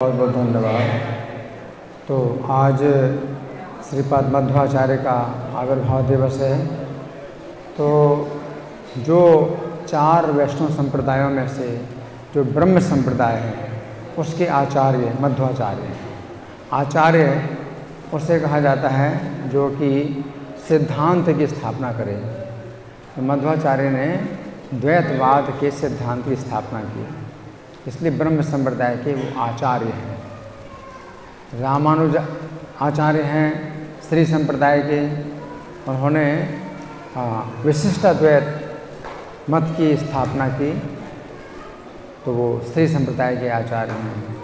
बहुत बहुत धन्यवाद। तो आज श्रीपाद मध्वाचार्य का आविर्भाव दिवस है। तो जो चार वैष्णव संप्रदायों में से जो ब्रह्म संप्रदाय है उसके आचार्य मध्वाचार्य। आचार्य उसे कहा जाता है जो कि सिद्धांत की स्थापना करे। तो मध्वाचार्य ने द्वैतवाद के सिद्धांत की स्थापना की, इसलिए ब्रह्म संप्रदाय के वो आचार्य हैं। रामानुज आचार्य हैं श्री संप्रदाय के, उन्होंने विशिष्टाद्वैत मत की स्थापना की, तो वो श्री संप्रदाय के आचार्य हैं।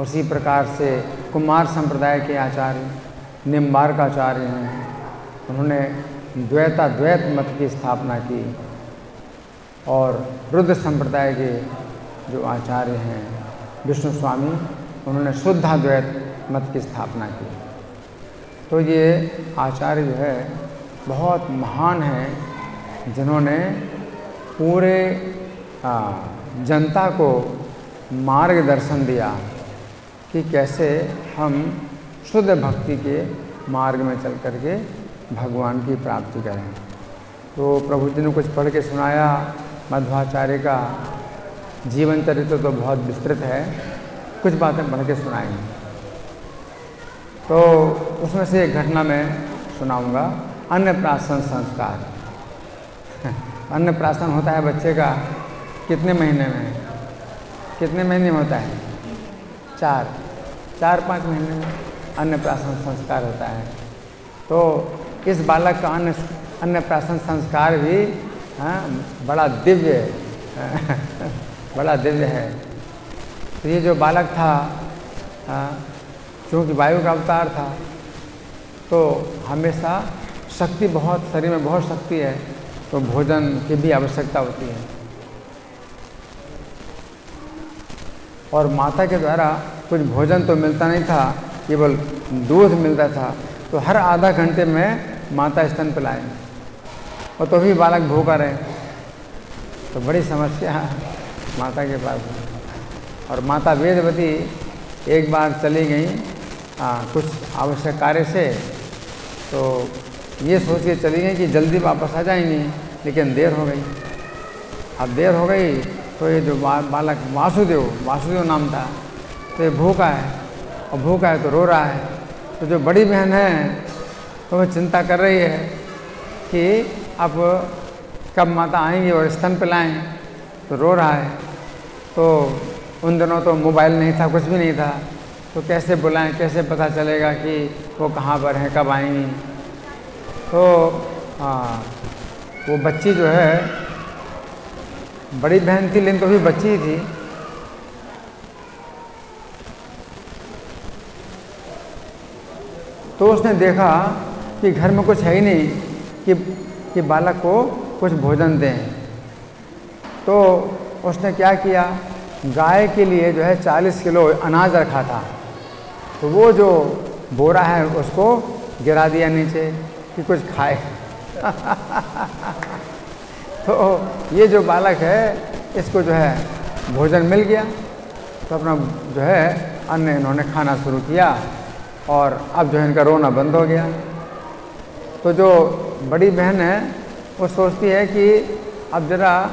उसी प्रकार से कुमार संप्रदाय के आचार्य निम्बार्क आचार्य हैं, उन्होंने द्वैताद्वैत मत की स्थापना की। और रुद्र संप्रदाय के जो आचार्य हैं विष्णु स्वामी, उन्होंने शुद्धाद्वैत मत की स्थापना की। तो ये आचार्य जो है बहुत महान हैं, जिन्होंने पूरे जनता को मार्गदर्शन दिया कि कैसे हम शुद्ध भक्ति के मार्ग में चल करके भगवान की प्राप्ति करें। तो प्रभु जी ने कुछ पढ़ के सुनाया। मध्वाचार्य का जीवन चरित्र तो बहुत विस्तृत है, कुछ बातें पढ़ के सुनाएंगे। तो उसमें से एक घटना मैं सुनाऊंगा। अन्नप्राशन संस्कार। अन्नप्राशन होता है बच्चे का कितने महीने में? कितने महीने में होता है? 4-5 महीने में अन्नप्राशन संस्कार होता है। तो इस बालक का अन्नप्राशन संस्कार भी बड़ा दिव्य बड़ा दिव्य है। तो ये जो बालक था, चूँकि वायु का अवतार था, तो हमेशा शक्ति बहुत, शरीर में बहुत शक्ति है, तो भोजन की भी आवश्यकता होती है। और माता के द्वारा कुछ भोजन तो मिलता नहीं था, केवल दूध मिलता था। तो हर आधा घंटे में माता स्तन पिलाए, और तो भी बालक भूखा रहे, तो बड़ी समस्या माता के पास। और माता वेदवती एक बार चली गई कुछ आवश्यक कार्य से, तो ये सोच के चली गई कि जल्दी वापस आ जाएंगी, लेकिन देर हो गई। अब देर हो गई तो ये जो बालक वासुदेव नाम था, तो ये भूखा है, और भूखा है तो रो रहा है। तो जो बड़ी बहन है तो वो चिंता कर रही है कि अब कब माता आएंगी और स्तन पिलाएं, तो रो रहा है। तो उन दिनों तो मोबाइल नहीं था, कुछ भी नहीं था, तो कैसे बुलाएं, कैसे पता चलेगा कि वो कहाँ पर हैं, कब आएंगी। तो वो बच्ची जो है, बड़ी बहन थी लेकिन तो भी बच्ची ही थी। तो उसने देखा कि घर में कुछ है ही नहीं कि बालक को कुछ भोजन दें। तो उसने क्या किया, गाय के लिए जो है 40 किलो अनाज रखा था, तो वो जो बोरा है उसको गिरा दिया नीचे कि कुछ खाए। तो ये जो बालक है इसको जो है भोजन मिल गया, तो अपना जो है अन्न इन्होंने खाना शुरू किया, और अब जो है इनका रोना बंद हो गया। तो जो बड़ी बहन है वो सोचती है कि अब ज़रा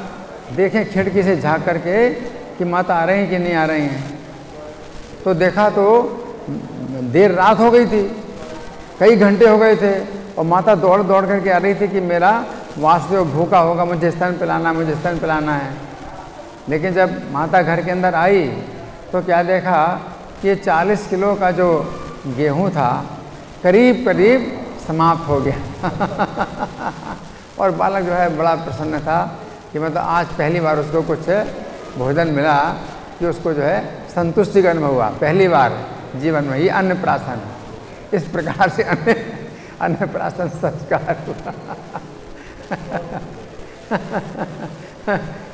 देखें खिड़की से झांक करके कि माता आ रही हैं कि नहीं आ रही हैं। तो देखा तो देर रात हो गई थी, कई घंटे हो गए थे, और माता दौड़ दौड़ करके आ रही थी कि मेरा वासुदेव भूखा होगा, मुझे स्तन पिलाना है। लेकिन जब माता घर के अंदर आई तो क्या देखा कि 40 किलो का जो गेहूँ था करीब करीब समाप्त हो गया। और बालक जो है बड़ा प्रसन्न था कि मतलब आज पहली बार उसको कुछ भोजन मिला कि उसको जो है संतुष्टि का अनुभव हुआ, पहली बार जीवन में। ये अन्नप्राशन, इस प्रकार से अन्नप्राशन संस्कार हुआ।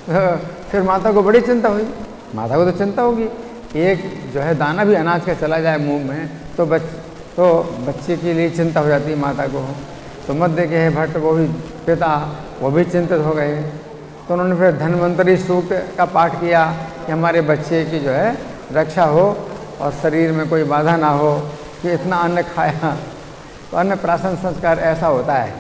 तो फिर माता को बड़ी चिंता हुई। माता को तो चिंता होगी, एक जो है दाना भी अनाज का चला जाए मुंह में तो बच्चे के लिए चिंता हो जाती है माता को। तो मध्य के भट्ट, वो भी पिता, वो भी चिंतित हो गए। तो उन्होंने फिर धन्वंतरी सूक्त का पाठ किया कि हमारे बच्चे की जो है रक्षा हो और शरीर में कोई बाधा ना हो कि इतना अन्न खाया। तो अन्न प्राशन संस्कार ऐसा होता है?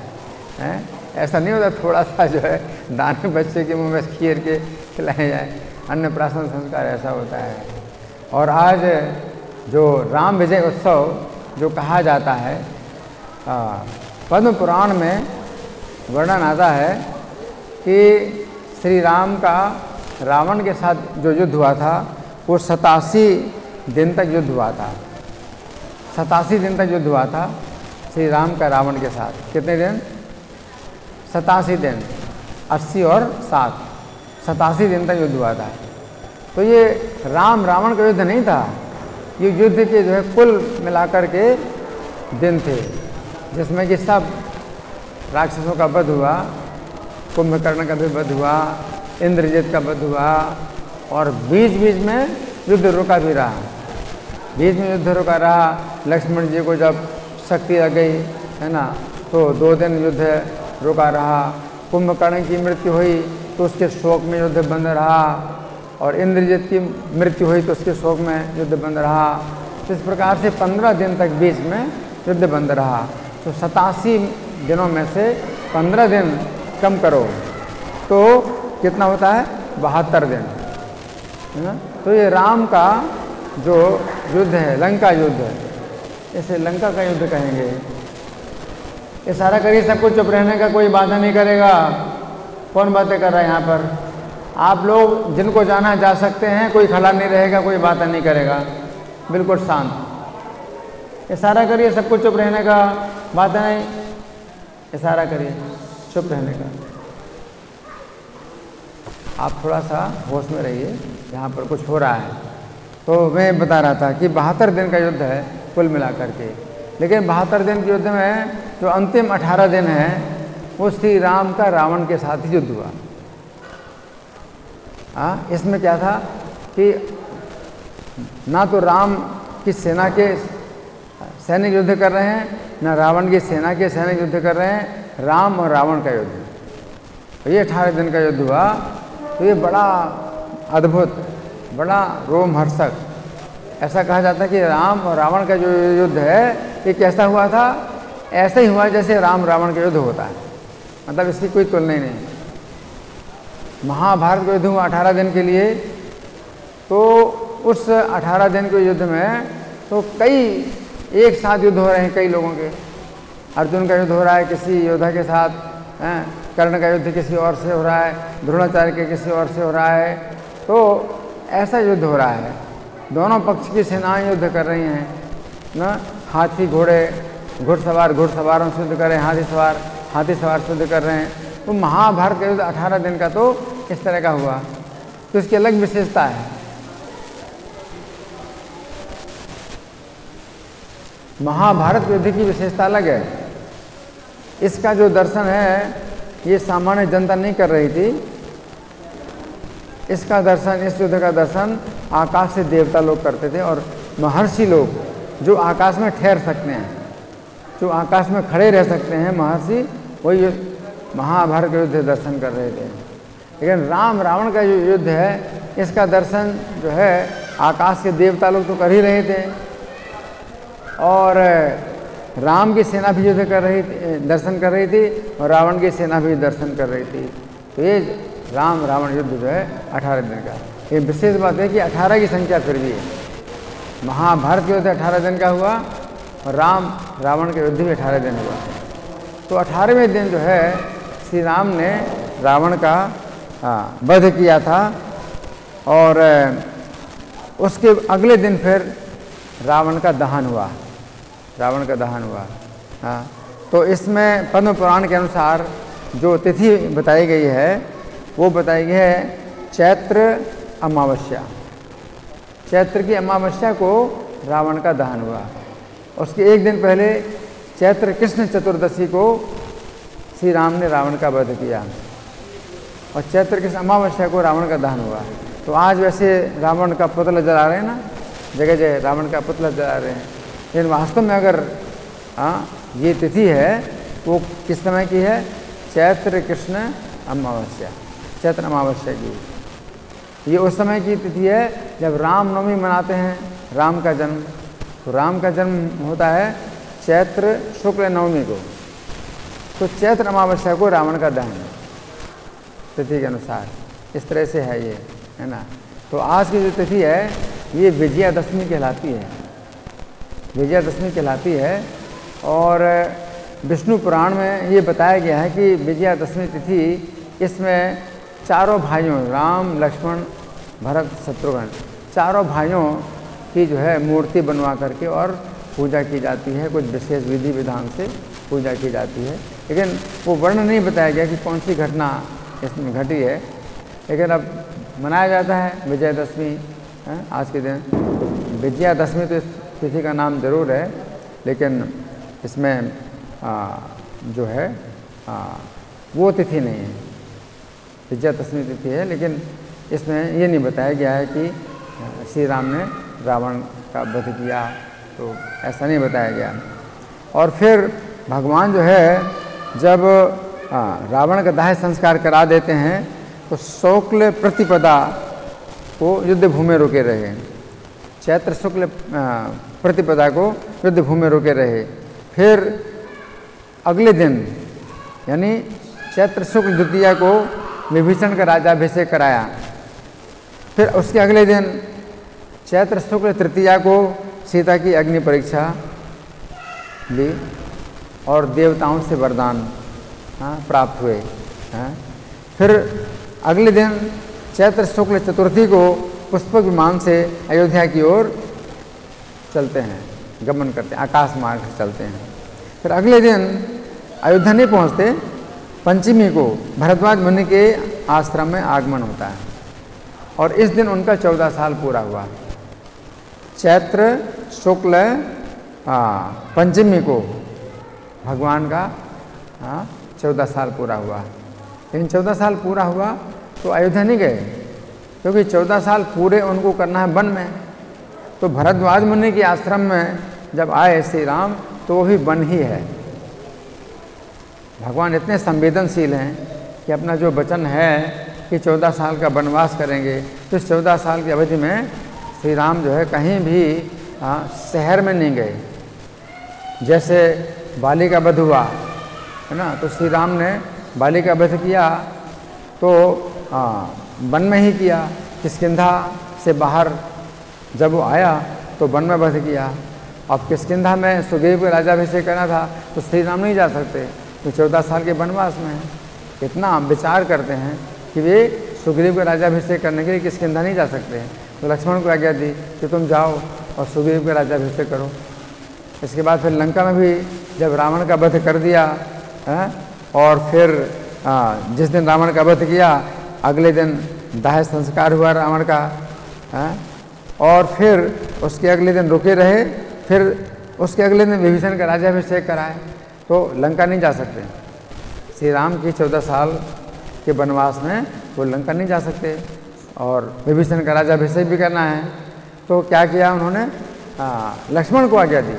ऐसा नहीं होता थोड़ा सा जो है दाने बच्चे के मुंह में खीर के खिलाए जाए। अन्न प्राशन संस्कार ऐसा होता है। और आज जो राम विजय उत्सव जो कहा जाता है, पद्म पुराण में वर्णन आता है कि श्री राम का रावण के साथ जो युद्ध हुआ था वो 87 दिन तक युद्ध हुआ था। 87 दिन तक युद्ध हुआ था श्री राम का रावण के साथ। कितने दिन? 87 दिन, 80 और 7, 87 दिन तक युद्ध हुआ था। तो ये राम रावण का युद्ध नहीं था, ये युद्ध के जो है कुल मिलाकर के दिन थे, जिसमें कि सब राक्षसों का वध हुआ, कुंभकर्ण का भी वध हुआ, इंद्रजित का वध हुआ, और बीच बीच में युद्ध रुका भी रहा। बीच में युद्ध रुका रहा। लक्ष्मण जी को जब शक्ति आ गई है ना, तो 2 दिन युद्ध रुका रहा। कुंभकर्ण की मृत्यु हुई तो उसके शोक में युद्ध बंद रहा, और इंद्रजित की मृत्यु हुई तो उसके शोक में युद्ध बंद रहा। तो इस प्रकार से 15 दिन तक बीच में युद्ध बंद रहा। तो 87 दिनों में से 15 दिन कम करो तो कितना होता है? 72 दिन, है ना। तो ये राम का जो युद्ध है, लंका युद्ध, इसे लंका का युद्ध कहेंगे। इशारा करिए, सबको चुप रहने का, कोई बाधा नहीं करेगा। कौन बातें कर रहा है यहाँ पर? आप लोग जिनको जाना जा सकते हैं, कोई खड़ा नहीं रहेगा, कोई बातें नहीं करेगा, बिल्कुल शांत। इशारा करिए, सबको चुप रहने का, बातें नहीं। इशारा करिए चुप रहने का। आप थोड़ा सा होश में रहिए, यहाँ पर कुछ हो रहा है। तो मैं बता रहा था कि 72 दिन का युद्ध है कुल मिलाकर के, लेकिन 72 दिन के युद्ध में जो अंतिम 18 दिन है वो श्री राम का रावण के साथ ही युद्ध हुआ। इसमें क्या था कि ना तो राम की सेना के सैनिक युद्ध कर रहे हैं, ना रावण की सेना के सैनिक युद्ध कर रहे हैं, राम और रावण का युद्ध। तो ये 18 दिन का युद्ध हुआ। तो ये बड़ा अद्भुत, बड़ा रोमहर्षक, ऐसा कहा जाता है कि राम और रावण का जो युद्ध है ये कैसा हुआ था? ऐसा ही हुआ जैसे राम रावण का युद्ध होता है, मतलब इसकी कोई तुलना ही नहीं। महाभारत का युद्ध हुआ 18 दिन के लिए, तो उस 18 दिन के युद्ध में तो कई एक साथ युद्ध हो रहे हैं कई लोगों के। अर्जुन का युद्ध हो रहा है किसी योद्धा के साथ, कर्ण का युद्ध किसी और से हो रहा है, द्रोणाचार्य के किसी और से हो रहा है। तो ऐसा युद्ध हो रहा है, दोनों पक्ष की सेनाएं युद्ध कर रही हैं ना। हाथी घोड़े, घुड़सवार घुड़सवारों से युद्ध कर रहे हैं, हाथी सवार से युद्ध कर रहे हैं। तो महाभारत का युद्ध 18 दिन का तो इस तरह का हुआ। तो इसकी अलग विशेषता है। महाभारत युद्ध की विशेषता अलग है। इसका जो दर्शन है ये सामान्य जनता नहीं कर रही थी। इसका दर्शन, इस युद्ध का दर्शन आकाश से देवता लोग करते थे, और महर्षि लोग जो आकाश में ठहर सकते हैं, जो आकाश में खड़े रह सकते हैं, महर्षि, वही महाभारत का युद्ध दर्शन कर रहे थे। लेकिन राम रावण का जो युद्ध है इसका दर्शन जो है आकाश के देवता लोग तो कर ही रहे थे, और राम की सेना भी युद्ध कर रही थी, दर्शन कर रही थी, और रावण की सेना भी दर्शन कर रही थी। तो ये राम रावण युद्ध जो है 18 दिन का। ये विशेष बात है कि 18 की संख्या फिर भी है। महाभारत युद्ध 18 दिन का हुआ, और राम रावण का युद्ध भी 18 दिन हुआ। तो 18वें दिन जो है श्री राम ने रावण का वध किया था, और उसके अगले दिन फिर रावण का दहन हुआ। रावण का दहन हुआ। तो इसमें पद्म पुराण के अनुसार जो तिथि बताई गई है वो बताई गई है चैत्र अमावस्या। चैत्र की अमावस्या को रावण का दहन हुआ। उसके एक दिन पहले चैत्र कृष्ण चतुर्दशी को श्री राम ने रावण का वध किया, और चैत्र कृष्ण अमावस्या को रावण का दहन हुआ। तो आज वैसे रावण का पुतला जला रहे हैं ना, जगह जगह रावण का पुतला जला रहे हैं, लेकिन वास्तव में अगर ये तिथि है वो किस समय की है? चैत्र कृष्ण अमावस्या, चैत्र अमावस्या की। ये उस समय की तिथि है जब रामनवमी मनाते हैं, राम का जन्म। तो राम का जन्म होता है चैत्र शुक्ल नवमी को, तो चैत्र अमावस्या को रावण का दहन तिथि के अनुसार इस तरह से है ये, है ना। तो आज की जो तिथि है ये विजयादशमी कहलाती है, विजयादशमी कहलाती है। और विष्णु पुराण में ये बताया गया है कि विजयादशमी तिथि, इसमें चारों भाइयों राम लक्ष्मण भरत शत्रुघ्न चारों भाइयों की जो है मूर्ति बनवा करके और पूजा की जाती है, कुछ विशेष विधि विधान से पूजा की जाती है। लेकिन वो वर्णन नहीं बताया गया कि कौन सी घटना इसमें घटी है, लेकिन अब मनाया जाता है विजयादशमी आज के दिन। विजयादशमी तो इस तिथि का नाम जरूर है, लेकिन इसमें जो है वो तिथि नहीं है, विजयादशमी तिथि है, लेकिन इसमें ये नहीं बताया गया है कि श्री राम ने रावण का वध किया, तो ऐसा नहीं बताया गया। और फिर भगवान जो है जब रावण का दाह संस्कार करा देते हैं तो शुक्ल प्रतिपदा को युद्ध भूमि रोके रहे, चैत्र शुक्ल प्रतिपदा को युद्ध भूमि रोके रहे। फिर अगले दिन यानी चैत्र शुक्ल द्वितीया को विभीषण का राज्याभिषेक कराया। फिर उसके अगले दिन चैत्र शुक्ल तृतीया को सीता की अग्नि परीक्षा ली और देवताओं से वरदान प्राप्त हुए। फिर अगले दिन चैत्र शुक्ल चतुर्थी को पुष्पक विमान से अयोध्या की ओर चलते हैं, गमन करते हैं, आकाश मार्ग से चलते हैं। फिर अगले दिन अयोध्या नहीं पहुँचते, पंचमी को भरद्वाज मुनि के आश्रम में आगमन होता है और इस दिन उनका 14 साल पूरा हुआ। चैत्र शुक्ल पंचमी को भगवान का 14 साल पूरा हुआ। लेकिन 14 साल पूरा हुआ तो अयोध्या नहीं गए, क्योंकि 14 साल पूरे उनको करना है वन में। तो भरद्वाज मुनि के आश्रम में जब आए श्री राम तो वो भी वन ही है। भगवान इतने संवेदनशील हैं कि अपना जो वचन है कि 14 साल का वनवास करेंगे, तो इस 14 साल की अवधि में श्री राम जो है कहीं भी शहर में नहीं गए। जैसे बाली का वध हुआ है ना, तो श्री राम ने बाली का वध किया तो वन में ही किया। किष्किंधा से बाहर जब वो आया तो वन में वध किया। अब किष्किंधा में सुग्रीव को राज्याभिषेक करना था तो श्री राम नहीं जा सकते, तो 14 साल के वनवास में है। इतना विचार करते हैं कि वे सुग्रीव को राज्याभिषेक करने के लिए किष्किंधा नहीं जा सकते हैं। तो लक्ष्मण को आज्ञा दी कि तुम जाओ और सुग्रीव का राज्याभिषेक करो। इसके बाद फिर लंका में भी जब रावण का वध कर दिया और फिर जिस दिन रावण का वध किया अगले दिन दाह संस्कार हुआ रावण का, और फिर उसके अगले दिन रुके रहे, फिर उसके अगले दिन विभीषण का राज्याभिषेक कराए। तो लंका नहीं जा सकते, श्री राम की 14 साल के वनवास में वो लंका नहीं जा सकते और विभीषण का राज्याभिषेक भी करना है। तो क्या किया उन्होंने, लक्ष्मण को आज्ञा दी,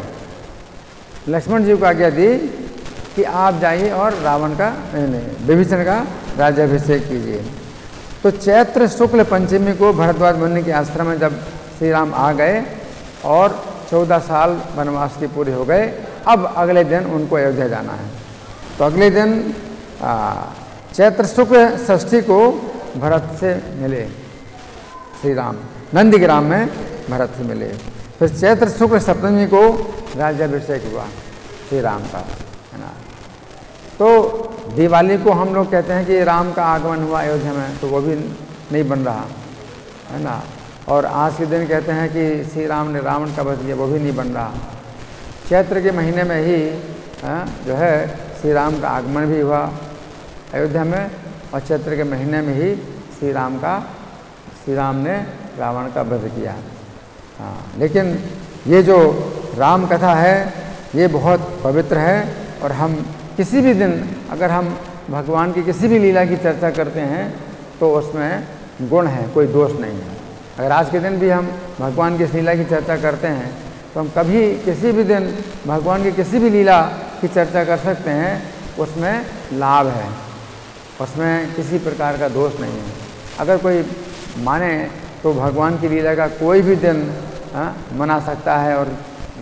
लक्ष्मण जी को आज्ञा दी कि आप जाइए और रावण का विभीषण का राज्याभिषेक कीजिए। तो चैत्र शुक्ल पंचमी को भरद्वाज मुनि के आश्रम में जब श्री राम आ गए और 14 साल वनवास की पूरी हो गए, अब अगले दिन उनको अयोध्या जाना है। तो अगले दिन चैत्र शुक्ल षष्ठी को भरत से मिले श्री राम, नंदीग्राम में भरत से मिले। फिर चैत्र शुक्ल सप्तमी को राज्याभिषेक हुआ श्री राम का, है ना। तो दिवाली को हम लोग कहते हैं कि राम का आगमन हुआ अयोध्या में, तो वो भी नहीं बन रहा, है ना। और आज के दिन कहते हैं कि श्री राम ने रावण का वध किया, वो भी नहीं बन रहा। चैत्र के महीने में ही जो है श्री राम का आगमन भी हुआ अयोध्या में, और चैत्र के महीने में ही श्री राम ने रावण का वध किया। लेकिन ये जो राम कथा है ये बहुत पवित्र है, और हम किसी भी दिन अगर हम भगवान की किसी भी लीला की चर्चा करते हैं तो उसमें गुण है, कोई दोष नहीं है। अगर आज के दिन भी हम भगवान की लीला की चर्चा करते हैं तो हम कभी किसी भी दिन भगवान की किसी भी लीला की चर्चा कर सकते हैं, उसमें लाभ है, उसमें किसी प्रकार का दोष नहीं है। अगर कोई माने तो भगवान की लीला का कोई भी दिन मना सकता है और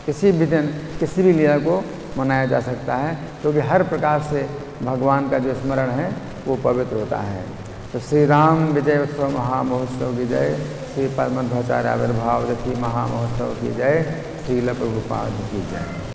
किसी भी दिन किसी भी लीला को मनाया जा सकता है, क्योंकि हर प्रकार से भगवान का जो स्मरण है वो पवित्र होता है। तो श्री राम विजय उत्सव महामहोत्सव की जय, श्री पद्मध्वाचार्य आविर्भाव तिथि महामहोत्सव की जय, श्रील प्रभुपाद की जय।